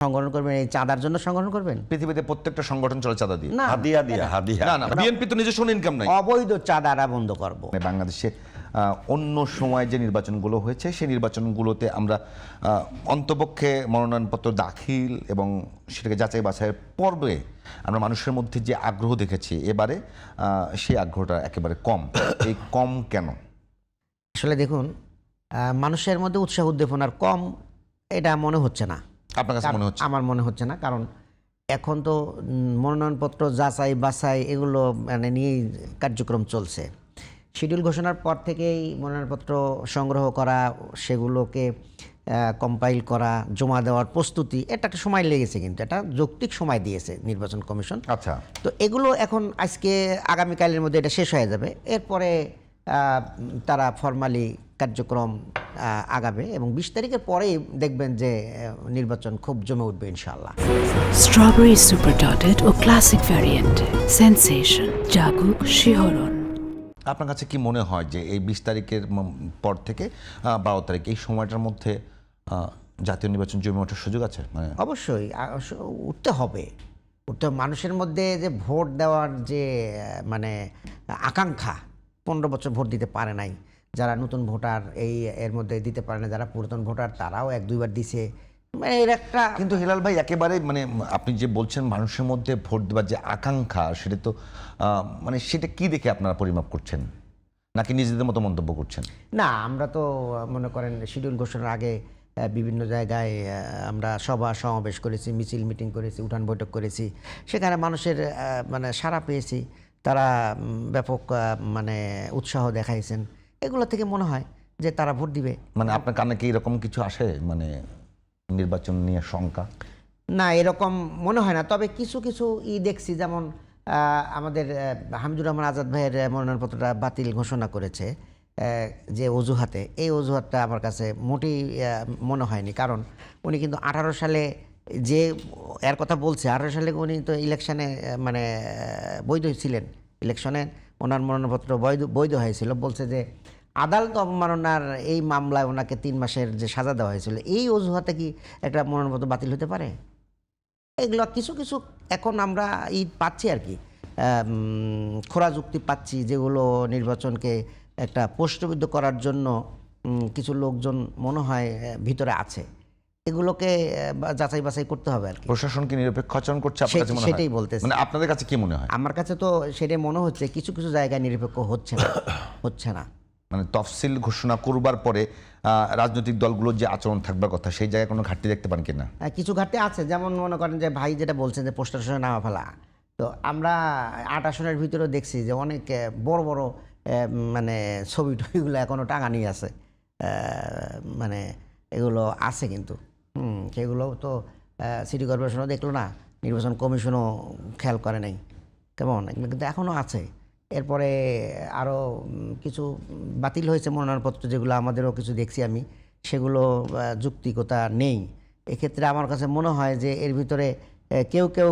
সংগঠন করবেন এই চাঁদার জন্য সংগঠন করবেন? পৃথিবীতে প্রত্যেকটা সংগঠন চলে চাঁদা দিয়ে। না, হাদিয়া দিয়া হাদিয়া। না না, বিএনপি তো নিজস্ব ইনকাম নাই। অবৈধ চাঁদারা বন্ধ করব। বাংলাদেশে অন্য সময় যে নির্বাচনগুলো হয়েছে সেই নির্বাচনগুলোতে আমরা অন্তপক্ষে মনোনয়নপত্র দাখিল এবং সেটাকে যাচাই বাছাইয়ের পর্বে আমরা মানুষের মধ্যে যে আগ্রহ দেখেছি, এবারে সেই আগ্রহটা একেবারে কম। এই কম কেন? আসলে দেখুন, মানুষের মধ্যে উৎসাহ উদ্দীপনার কম এটা মনে হচ্ছে না। আপনার কাছে মনে হচ্ছে? আমার মনে হচ্ছে না, কারণ এখন তো মনোনয়নপত্র যাচাই বাছাই এগুলো মানে নিয়েই কার্যক্রম চলছে। শিডিউল ঘোষণার পর থেকেই মনোনয়নপত্র সংগ্রহ করা, সেগুলোকে কম্পাইল করা, জমা দেওয়ার প্রস্তুতি, এটা একটা সময় লেগেছে, কিন্তু এটা যৌক্তিক সময় দিয়েছে নির্বাচন কমিশন। আচ্ছা, তো এগুলো এখন আজকে আগামীকালের মধ্যে এটা শেষ হয়ে যাবে। এরপরে তারা ফরমালি কার্যক্রম আগাবে এবং 20 তারিখের পরেই দেখবেন যে নির্বাচন খুব জমে উঠবে ইনশাআল্লাহ। স্ট্রবেরি সুপার ডটেড ও ক্লাসিক ভ্যারিয়েন্টে সেন্সেশন জাগুক শিহরণ। আপনার কাছে কি মনে হয় যে এই 20 তারিখের পর থেকে 12 তারিখ এই সময়টার মধ্যে জাতীয় নির্বাচন জমে ওঠার সুযোগ আছে? মানে অবশ্যই উঠতে হবে। মানুষের মধ্যে যে ভোট দেওয়ার যে মানে আকাঙ্ক্ষা, 15 বছর ভোট দিতে পারে নাই যারা নতুন ভোটার, এর মধ্যে দিতে পারে না যারা পুরাতন ভোটার, তারাও 1-2 বার দিছে। মানে এর একটা কিন্তু হেলাল ভাই, একেবারে মানে আপনি যে বলছেন মানুষের মধ্যে ভোট দেওয়ার যে আকাঙ্ক্ষা, সেটা তো মানে সেটা কি দেখে আপনারা পরিমাপ করছেন, নাকি নিজেদের মতো মন্তব্য করছেন? না, আমরা তো মনে করেন শিডিউল ঘোষণার আগে বিভিন্ন জায়গায় আমরা সভা সমাবেশ করেছি, মিছিল মিটিং করেছি, উঠান বৈঠক করেছি। সেখানে মানুষের মানে সাড়া পেয়েছি, তারা ব্যাপক মানে উৎসাহ দেখাইছেন। এগুলো থেকে মনে হয় যে তারা ভোট দিবে। মানে আপনার কানে কি এরকম কিছু আসে, মানে নির্বাচন নিয়ে শঙ্কা? না, এরকম মনে হয় না। তবে কিছু কিছু দেখছি, যেমন আমাদের হামিদুর রহমান আজাদ ভাইয়ের মনোনয়নপত্রটা বাতিল ঘোষণা করেছে যে অজুহাতে, এই অজুহাতটা আমার কাছে মোটেই মনে হয়নি। কারণ উনি কিন্তু 18 সালে যে এর কথা বলছে, 18 সালে উনি তো ইলেকশনে মানে বৈধ ছিলেন। ইলেকশনে ওনার মনোনয়নপত্র বৈধ হয়েছিল। বলছে যে আদালত অবমাননার এই মামলায় ওনাকে 3 মাসের যে সাজা দেওয়া হয়েছিল, এই অজুহাতে কি একটা মনোনয়নপত্র বাতিল হতে পারে? এগুলো কিছু কিছু এখন আমরা পাচ্ছি আর কি, খোরা যুক্তি পাচ্ছি, যেগুলো নির্বাচনকে একটা প্রশ্নবিদ্ধ করার জন্য কিছু লোকজন মনে হয় ভিতরে আছে। এগুলোকে যাচাই বাছাই করতে হবে আর কি। প্রশাসন কি নিরপেক্ষ আচরণ করছে আপনার কাছে মনে হয়? সেটাই বলতেছি। মানে আপনাদের কাছে কি মনে হয়? আমার কাছে তো সেটাই মনে হচ্ছে, কিছু কিছু জায়গায় নিরপেক্ষ হচ্ছে না। মানে তফসিল ঘোষণা করবার পরে রাজনৈতিক দলগুলোর যে আচরণ থাকবার কথা, সেই জায়গায় কোনো ঘাটতি দেখতে পান কিনা? কিছু ঘাটতি আছে, যেমন মনে করেন যে ভাই যেটা বলছেন যে পোস্টার সঙ্গে নামা ফেলা। তো আমরা 8 আসনের ভিতরেও দেখছি যে অনেক বড় বড় মানে ছবি টবিগুলো এখনও টাঙানি আছে, মানে এগুলো আছে কিন্তু সেগুলো তো সিটি কর্পোরেশনও দেখলো না, নির্বাচন কমিশনও খেয়াল করে নাই, কেমন এগুলো কিন্তু এখনও আছে। এরপরে আরও কিছু বাতিল হয়েছে মনোনয়নপত্র, যেগুলো আমাদেরও কিছু দেখছি আমি, সেগুলো যুক্তিকতা নেই। এক্ষেত্রে আমার কাছে মনে হয় যে এর ভিতরে কেউ কেউ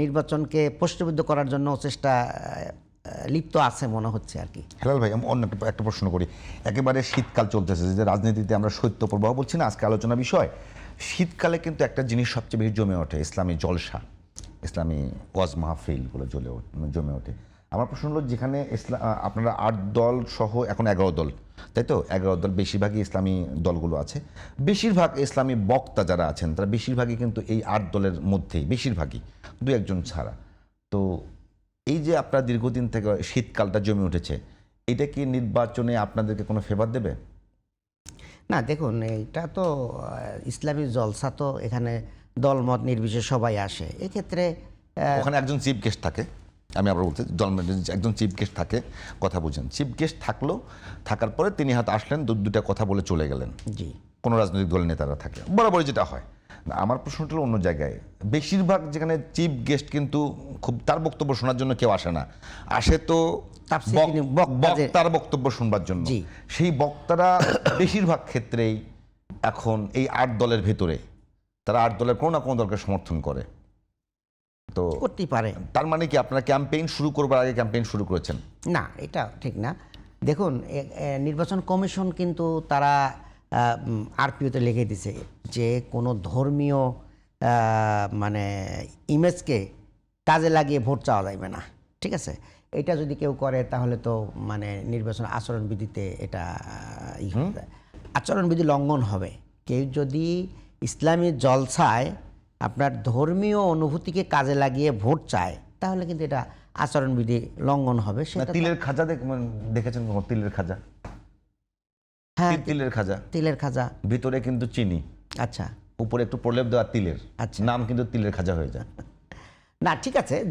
নির্বাচনকে প্রশ্নবিদ্ধ করার জন্য চেষ্টা লিপ্ত আছে মনে হচ্ছে আর কি। হেলাল ভাই, আমি অন্য একটা প্রশ্ন করি। একেবারে শীতকাল চলতেছে, যে রাজনীতিতে আমরা শৈত্য প্রবাহ বলছি না, আজকে আলোচনা বিষয়। শীতকালে কিন্তু একটা জিনিস সবচেয়ে বেশি জমে ওঠে, ইসলামী জলসা, ইসলামী ওয়াজ মাহফিলগুলো জমে ওঠে। আমার প্রশ্ন হলো, যেখানে আপনারা 8 দল সহ এখন 11 দল, তাই তো? 11 দল, বেশিরভাগই ইসলামী দলগুলো আছে। বেশিরভাগ ইসলামী বক্তা যারা আছেন তারা বেশিরভাগই কিন্তু এই 8 দলের মধ্যেই, বেশিরভাগই, 2-1 ছাড়া। তো এই যে আপনার দীর্ঘদিন থেকে শীতকালটা জমে উঠেছে, এটা কি নির্বাচনে আপনাদেরকে কোনো ফেভার দেবে? না, দেখুন, এটা তো ইসলামী জলসা, তো এখানে দলমত নির্বিশেষে সবাই আসে। এক্ষেত্রে ওখানে একজন চিফ গেস্ট থাকে, আমি আবার বলতে, একজন চিফ গেস্ট থাকে, কথা বুঝেন। চিফ গেস্ট থাকার পরে তিনি হয়তো আসলেন, দুটা কথা বলে চলে গেলেন। জি, কোনো রাজনৈতিক দলের নেতারা থাকে, বরাবরই যেটা হয়। আমার প্রশ্নটা হলো অন্য জায়গায়। বেশিরভাগ যেখানে চিফ গেস্ট কিন্তু তার বক্তব্য শোনার জন্য কেউ আসে না, আসে তো বক্তার বক্তব্য শুনবার জন্য। সেই বক্তারা বেশিরভাগ ক্ষেত্রেই এখন এই 8 দলের ভেতরে, তারা 8 দলের কোনো না কোনো দলকে সমর্থন করে। তো করতেই পারে। তার মানে কি আপনারা ক্যাম্পেইন শুরু করবার আগে ক্যাম্পেইন শুরু করেছেন? না, এটা ঠিক না। দেখুন, নির্বাচন কমিশন কিন্তু তারা আরপিওতে লিখে দিছে যে কোনো ধর্মীয় মানে ইমেজকে কাজে লাগিয়ে ভোট চাওয়া যাবে না, ঠিক আছে? এটা যদি কেউ করে তাহলে তো মানে নির্বাচন আচরণবিধিতে এটা আচরণবিধি লঙ্ঘন হবে। কেউ যদি ইসলামী জলসায় আপনার ধর্মীয় অনুভূতিকে কাজে লাগিয়ে ভোট চায় তাহলে কিন্তু এটা আচরণবিধি লঙ্ঘন হবে। না, সেটা তিলের খাজা দেখেছেন কখনো? তিলের খাজা, হ্যাঁ, তিলের খাজা, তিলের খাজা, ভিতরে কিন্তু চিনি, আচ্ছা উপরে একটু প্রলেপ দেওয়া তিলের, আচ্ছা। নাম কিন্তু তিলের খাজা হয়ে যায়। না ঠিক আছে,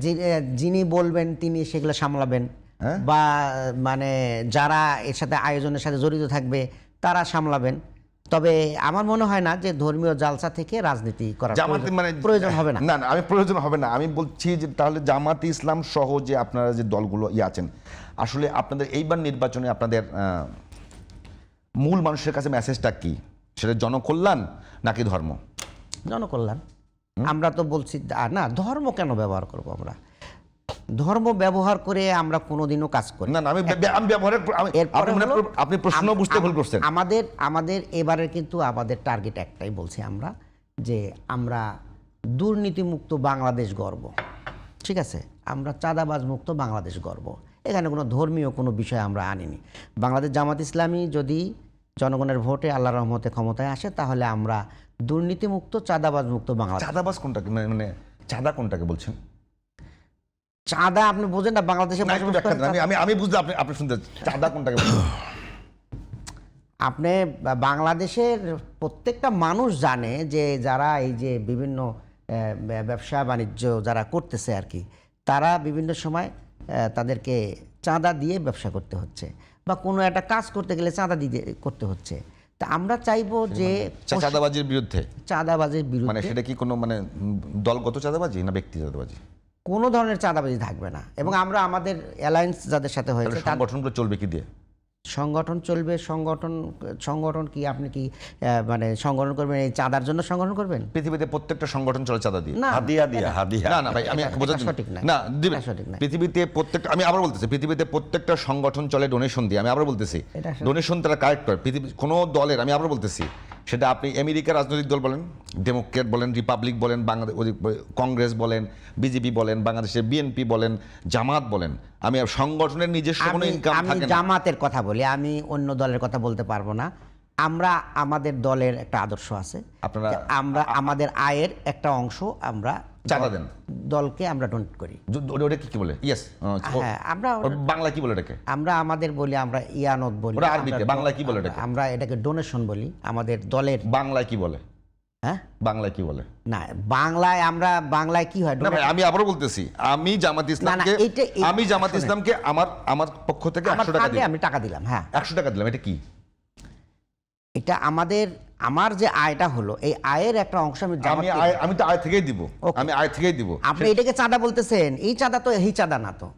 যিনি বলবেন তিনি সেগুলো সামলাবেন, হ্যাঁ? বা মানে যারা এর সাথে আয়োজনের সাথে জড়িত থাকবে তারা সামলাবেন। তবে আমার মনে হয় না যে ধর্মীয় জালসা থেকে রাজনীতি করার জামাতে মানে প্রয়োজন হবে না। না না, আমি প্রয়োজন হবে না, আমি বলছি যে তাহলে জামাতে ইসলাম সহ যে আপনারা যে দলগুলো আছেন, আসলে আপনাদের এইবার নির্বাচনে আপনাদের মূল মানুষের কাছে মেসেজটা কি? সেটা জনকল্যাণ নাকি ধর্ম? জনকল্যাণ। আমরা তো বলছি না, ধর্ম কেন ব্যবহার করব আমরা? ধর্ম ব্যবহার করে আমরা কোনোদিনও কাজ করি না না, আমি ব্যবহারের এরপরে হলো আপনি প্রশ্ন বুঝতে ভুল করছেন। আমাদের এবারে কিন্তু আমাদের টার্গেট একটাই, বলছি আমরা যে আমরা দুর্নীতিমুক্ত বাংলাদেশ গড়ব, ঠিক আছে? আমরা চাঁদাবাজ মুক্ত বাংলাদেশ গড়ব। এখানে কোনো ধর্মীয় কোনো বিষয় আমরা আনিনি। বাংলাদেশ জামাত ইসলামী যদি জনগণের ভোটে আল্লাহর রহমতে ক্ষমতায় আসে তাহলে আমরা দুর্নীতিমুক্ত চাঁদাবাজ মুক্ত বাংলাদেশ। চাঁদাবাজ কোনটাকে, মানে চাঁদা কোনটাকে বলছেন? চাঁদা আপনি বোঝেন না? বাংলাদেশে না, একটু বসবাস ব্যাখ্যা করেন দেন। আমি বুঝতে, আপনি শুনতে, চাঁদা কোনটাকে বলছেন? আপনি বাংলাদেশের প্রত্যেকটা মানুষ জানে যে যারা এই যে বিভিন্ন ব্যবসা বাণিজ্য যারা করতেছে আর কি, তারা বিভিন্ন সময় তাদেরকে চাঁদা দিয়ে ব্যবসা করতে হচ্ছে, বা কোনো একটা কাজ করতে গেলে চাঁদা দিয়ে করতে হচ্ছে। তা আমরা চাইবো যে চাঁদাবাজির বিরুদ্ধে, চাঁদাবাজির মানে বিরুদ্ধে সেটা কি কোনো মানে দলগত চাঁদাবাজি না ব্যক্তি চাঁদাবাজি? কোনো ধরনের চাঁদাবাজি থাকবে না। এবং আমরা আমাদের অ্যালায়েন্স যাদের সাথে হয়েছে তাহলে সংগঠনগুলো চলবে কি দিয়ে? সংগঠন চলবে। সংগঠন কি আপনি কি মানে সংগঠন করবেন এই চাঁদার জন্য সংগঠন করবেন? পৃথিবীতে প্রত্যেকটা সংগঠন চলে চাঁদা দিয়ে। না, হাদিয়া না না ভাই, আমি এটা বোঝার জন্য সঠিক নয়। না দিবেন। এটা সঠিক নয়। পৃথিবীতে প্রত্যেকটা, আমি আবার বলতেছি, পৃথিবীতে প্রত্যেকটা সংগঠন চলে ডোনেশন দিয়ে। আমি আবার বলতেছি এটা সঠিক। ডোনেশন তারা কালেক্ট করে। পৃথিবী কোনো দলের, আমি আবার বলতেছি, সেটা আপনি আমেরিকার রাজনৈতিক দল বলেন, ডেমোক্রেট বলেন, রিপাবলিক বলেন, বাংলাদেশ কংগ্রেস বলেন, বিজেপি বলেন, বাংলাদেশের বিএনপি বলেন, জামাত বলেন, আমি সংগঠনের নিজস্ব কোনো ইনকাম আমি থাকে না। জামাতের কথা বলি, আমি অন্য দলের কথা বলতে পারবো না। আমরা আমাদের দলের একটা আদর্শ আছে, আপনারা যে আমরা আমাদের আয়ের একটা অংশ আমরা চাঁদা দেন, দলকে আমরা ডোনেট করি। ওটা কি বলে? ইয়েস, হ্যাঁ, আমরা বাংলা কি বলে এটাকে? আমরা আমাদের বলি, আমরা ইয়ানত বলি। ওটা আরবিতে, বাংলা কি বলে এটাকে? আমরা এটাকে ডোনেশন বলি আমাদের দলের। বাংলায় কি বলে? হ্যাঁ, বাংলায় কি বলে? না বাংলায় আমরা বাংলায় কি হয়? না ভাই, আমি আবারও বলতেছি, আমি জামাত ইসলামকে, আমি জামাত ইসলামকে আমার পক্ষ থেকে 100 টাকা দিই। আমি টাকা দিলাম, হ্যাঁ 100 টাকা দিলাম। এটা কি? এটা আমার যে আয়টা হলো, এই আয়ের একটা অংশ আমি আমি তো আয় থেকেই দিব। Okay. আমি আয় থেকেই দিব। আপনি এটাকে চাঁদা বলতেছেন, এই চাঁদা তো এই চাঁদা না তো।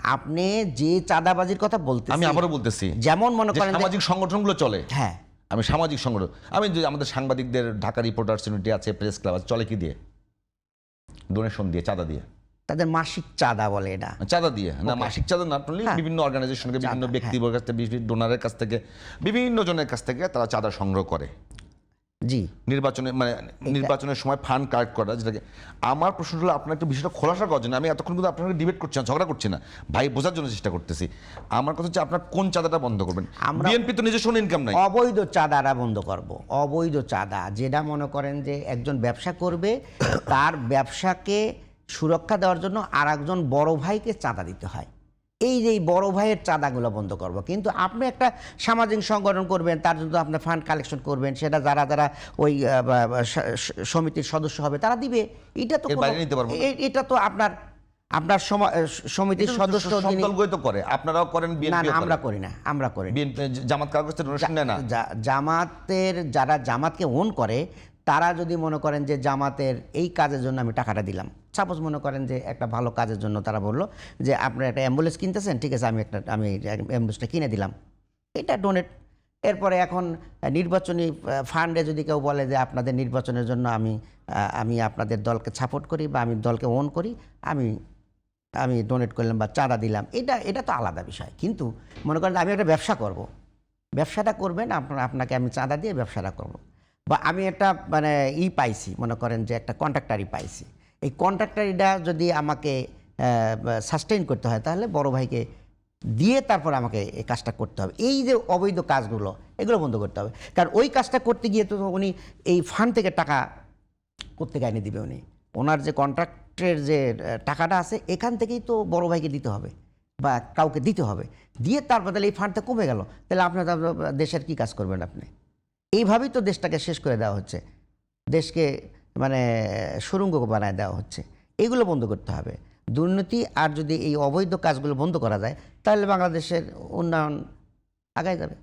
আপনি যে চাঁদাবাজির কথা বলতেছেন, আমি আবারও বলতেছি, যেমন মনে যে করেন যে- সামাজিক সংগঠনগুলো চলে, হ্যাঁ, আমি সামাজিক সংগঠন, আমি যে আমাদের সাংবাদিকদের ঢাকা রিপোর্টার্স ইউনিটি আছে, প্রেস ক্লাব আছে, চলে কি দিয়ে? ডোনেশন দিয়ে, চাঁদা দিয়ে। তাদের মাসিক চাঁদা বলে এটা। চাঁদা দিয়ে না, Okay. মাসিক চাঁদা না, হ্যাঁ। বিভিন্ন অর্গানাইজেশনকে, বিভিন্ন চাঁদা, ব্যক্তিবর্গের কাছ থেকে, বিভিন্ন ডোনারের কাছ থেকে, বিভিন্ন জনের কাছ থেকে তারা চাঁদা সংগ্রহ করে জি, নির্বাচনের সময় ফান্ড কালেক্ট করা, যেটাকে আমার প্রশ্ন হলো, আপনার একটু বিষয়টা খোলাসা করার জন্য। আমি এতক্ষণ কিন্তু আপনার সঙ্গে ডিবেট করছি না, ঝগড়া করছি না ভাই, বোঝার জন্য চেষ্টা করতেছি। আমার কথা হচ্ছে, আপনার কোন চাঁদাটা বন্ধ করবেন? বিএনপি তো নিজস্ব ইনকাম নাই। অবৈধ চাঁদাটা বন্ধ করব। অবৈধ চাঁদা, যেটা মনে করেন যে একজন ব্যবসা করবে, তার ব্যবসাকে সুরক্ষা দেওয়ার জন্য আর একজন বড় ভাইকে চাঁদা দিতে হয়, এই যে বড় ভাইয়ের চাঁদাগুলো বন্ধ করব। কিন্তু আপনি একটা সামাজিক সংগঠন করবেন, তার জন্য আপনি ফান্ড কালেকশন করবেন, সেটা যারা যারা ওই সমিতির সদস্য হবে তারা দিবে। এটা তো এর বাইরে নিতে পারবো না। এটা তো আপনার সমিতির সদস্য যিনি- দলগুলো তো করে, আপনারাও করেন, না বিএনপি না, আমরা করি না, আমরা করি না। বিএনপি জামাত কাগজ থেকে ডোনেশন নেয় না। জামাতের যারা জামাতকে ওন করে, তারা যদি মনে করেন যে জামাতের এই কাজের জন্য আমি টাকাটা দিলাম, সাপোজ মনে করেন যে একটা ভালো কাজের জন্য তারা বললো যে আপনারা একটা অ্যাম্বুলেন্স কিনতেছেন, ঠিক আছে, আমি অ্যাম্বুলেন্সটা কিনে দিলাম, এটা ডোনেট। এরপরে এখন নির্বাচনী ফান্ডে যদি কেউ বলে যে আপনাদের নির্বাচনের জন্য আমি আপনাদের দলকে সাপোর্ট করি, বা আমি দলকে ওন করি, আমি ডোনেট করলাম বা চাঁদা দিলাম, এটা তো আলাদা বিষয়। কিন্তু মনে করেন আমি একটা ব্যবসা করব, ব্যবসাটা করবেন আপনাকে আমি চাঁদা দিয়ে ব্যবসাটা করব। বা আমি একটা মানে পাইছি, মনে করেন যে একটা কন্ট্রাক্টারি পাইছি, এই কন্ট্রাক্টারিটা যদি আমাকে সাস্টেইন করতে হয় তাহলে বড় ভাইকে দিয়ে তারপর আমাকে এই কাজটা করতে হবে। এই যে অবৈধ কাজগুলো এগুলো বন্ধ করতে হবে, কারণ ওই কাজটা করতে গিয়ে তো উনি এই ফান্ড থেকে টাকা করতে গাইনে দিবে, উনি ওনার যে কন্ট্রাক্টের যে টাকাটা আছে এখান থেকেই তো বড় ভাইকে দিতে হবে বা কাউকে দিতে হবে, দিয়ে তারপর তাহলে এই ফান্ডটা কমে গেল, তাহলে আপনার দেশের কি কাজ করবেন আপনি? এইভাবেই তো দেশটাকে শেষ করে দেওয়া হচ্ছে, দেশকে মানে সুড়ঙ্গ বানায় দেওয়া হচ্ছে। এগুলো বন্ধ করতে হবে। দুর্নীতি আর যদি এই অবৈধ কাজগুলো বন্ধ করা যায় তাহলে বাংলাদেশের উন্নয়ন আগায় যাবে।